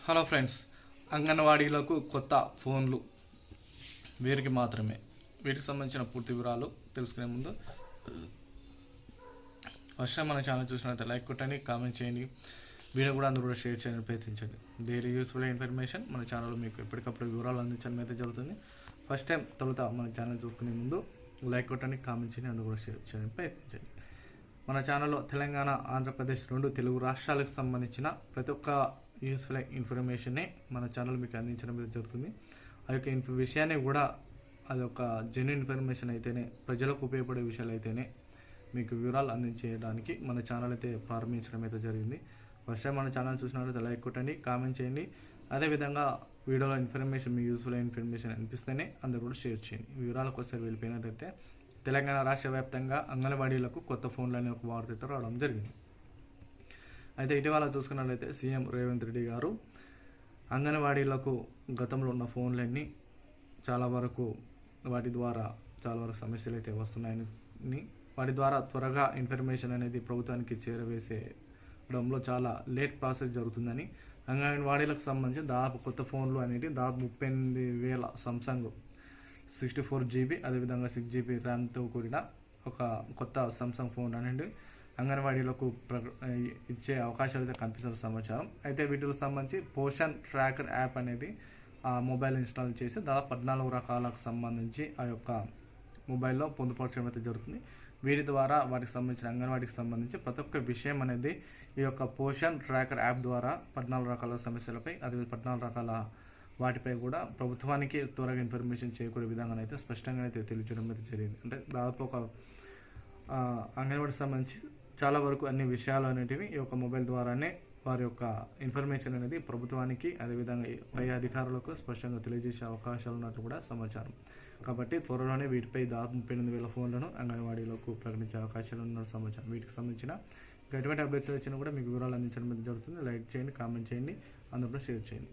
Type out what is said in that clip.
Hello friends, అంగన్వాడీలకు కొత్త ఫోన్లు వీరికి మాత్రమే. వీటికి సంబంధించిన పూర్తి వివరాలు తెలుసుకునే ముందు ఫస్ట్ మన ఛానల్ చూసినట్లయితే లైక్ కొట్టండి, కామెంట్ చేయండి, వీడియో కూడా అందరూ కూడా షేర్ చేయడానికి ప్రయత్నించండి. డైలీ యూస్ఫుల్ ఇన్ఫర్మేషన్ మన ఛానల్లో మీకు ఎప్పటికప్పుడు వివరాలు అందించడం అయితే జరుగుతుంది. ఫస్ట్ టైం తొలుత మన ఛానల్ చూసుకునే ముందు లైక్ కొట్టండి, కామెంట్ చేయండి, అందరూ కూడా షేర్ చేయడానికి ప్రయత్నించండి. మన ఛానల్లో తెలంగాణ, ఆంధ్రప్రదేశ్ రెండు తెలుగు రాష్ట్రాలకు సంబంధించిన ప్రతి ఒక్క యూస్ఫుల్ ఇన్ఫర్మేషన్ని మన ఛానల్ మీకు అందించడం జరుగుతుంది. ఆ యొక్క విషయాన్ని కూడా అది ఒక జెన్యున్ ఇన్ఫర్మేషన్ అయితేనే, ప్రజలకు ఉపయోగపడే విషయాలు అయితేనే మీకు వివరాలు అందించేయడానికి మన ఛానల్ అయితే ప్రారంభించడం అయితే జరిగింది. ఫస్ట్ టైం మన ఛానల్ చూసినట్లయితే లైక్ కొట్టండి, కామెంట్ చేయండి. అదేవిధంగా వీడియోలో ఇన్ఫర్మేషన్ మీ యూస్ఫుల్ ఇన్ఫర్మేషన్ అనిపిస్తేనే అందరూ కూడా షేర్ చేయండి. వివరాలకు ఒకసారి వెళ్ళిపోయినట్లయితే తెలంగాణ రాష్ట్ర వ్యాప్తంగా అంగన్వాడీలకు కొత్త ఫోన్లు అనే ఒక వార్త అయితే రావడం జరిగింది. అయితే ఇటీవల చూసుకున్నట్లయితే సీఎం రేవంత్ రెడ్డి గారు అంగన్వాడీలకు గతంలో ఉన్న ఫోన్లన్నీ చాలా వరకు వాటి ద్వారా చాలా వరకు సమస్యలు అయితే వస్తున్నాయని, వాటి ద్వారా త్వరగా ఇన్ఫర్మేషన్ అనేది ప్రభుత్వానికి చేరవేసేయడంలో చాలా లేట్ ప్రాసెస్ జరుగుతుందని, అంగన్వాడీలకు సంబంధించి దాదాపు కొత్త ఫోన్లు అనేది దాదాపు 38,000 సామ్సంగ్ 64 GB అదేవిధంగా 6 GB ర్యామ్తో కూడిన ఒక కొత్త సామ్సంగ్ ఫోన్ అనేది అంగన్వాడీలకు ఇచ్చే అవకాశాలు అయితే కనిపిస్తున్న సమాచారం. అయితే వీటికి సంబంధించి పోషన్ ట్రాకర్ యాప్ అనేది ఆ మొబైల్ ఇన్స్టాల్ చేసి దాదాపు 14 రకాలకు సంబంధించి ఆ యొక్క మొబైల్లో పొందుపరచడం అయితే జరుగుతుంది. వీటి ద్వారా వాటికి సంబంధించిన అంగన్వాడీకి సంబంధించి ప్రతి ఒక్క విషయం అనేది ఈ యొక్క పోషన్ ట్రాకర్ యాప్ ద్వారా 14 రకాల సమస్యలపై, అదే 14 రకాల వాటిపై కూడా ప్రభుత్వానికి త్వరగా ఇన్ఫర్మేషన్ చేకూరే విధంగా అయితే స్పష్టంగా అయితే తెలియజేయడం అయితే జరిగింది. అంటే దాదాపు ఒక అంగన్వాడీకి సంబంధించి చాలా వరకు అన్ని విషయాలు అనేటివి ఈ యొక్క మొబైల్ ద్వారానే వారి యొక్క ఇన్ఫర్మేషన్ అనేది ప్రభుత్వానికి, అదేవిధంగా పై అధికారులకు స్పష్టంగా తెలియజేసే అవకాశాలు ఉన్నట్టు కూడా సమాచారం. కాబట్టి త్వరలోనే వీటిపై దాదాపు 38,000 ఫోన్లను అంగన్వాడీలకు ప్రకటించే అవకాశాలు ఉన్న సమాచారం. వీటికి సంబంధించిన ఎటువంటి అప్డేట్స్ వచ్చినా కూడా మీకు వివరాలు అందించడం జరుగుతుంది. లైక్ చేయండి, కామెంట్ చేయండి, అందరూ షేర్ చేయండి.